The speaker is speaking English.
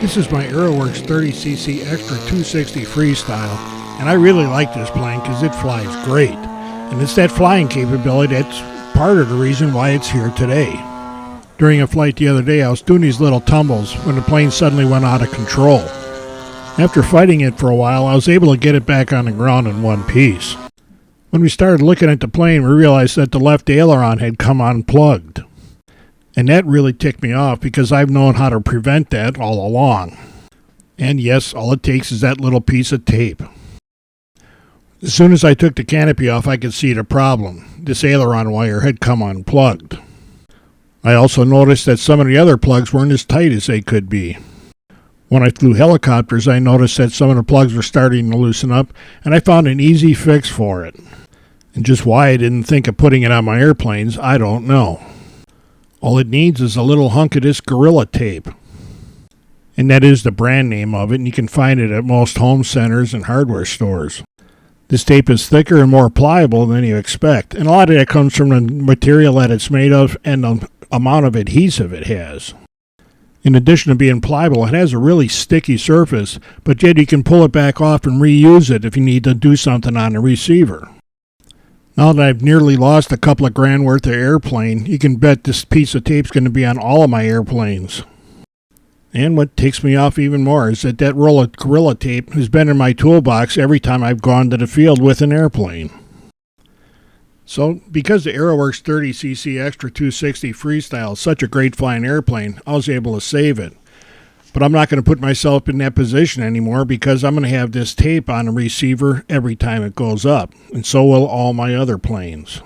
This is my AeroWorks 30cc Extra 260 Freestyle, and I really like this plane because it flies great. And it's that flying capability that's part of the reason why it's here today. During a flight the other day, I was doing these little tumbles when the plane suddenly went out of control. After fighting it for a while, I was able to get it back on the ground in one piece. When we started looking at the plane, we realized that the left aileron had come unplugged. And that really ticked me off because I've known how to prevent that all along. And yes, all it takes is that little piece of tape. As soon as I took the canopy off, I could see the problem. This aileron wire had come unplugged. I also noticed that some of the other plugs weren't as tight as they could be. When I flew helicopters, I noticed that some of the plugs were starting to loosen up, and I found an easy fix for it. And just why I didn't think of putting it on my airplanes, I don't know. All it needs is a little hunk of this Gorilla Tape. And that is the brand name of it, and you can find it at most home centers and hardware stores. This tape is thicker and more pliable than you expect, and a lot of that comes from the material that it's made of and the amount of adhesive it has. In addition to being pliable, it has a really sticky surface, but yet you can pull it back off and reuse it if you need to do something on the receiver. Now that I've nearly lost a couple of grand worth of airplane, you can bet this piece of tape's going to be on all of my airplanes. And what ticks me off even more is that roll of Gorilla Tape has been in my toolbox every time I've gone to the field with an airplane. So, because the AeroWorks 30cc Extra 260 Freestyle is such a great flying airplane, I was able to save it. But I'm not going to put myself in that position anymore because I'm going to have this tape on the receiver every time it goes up, and so will all my other planes.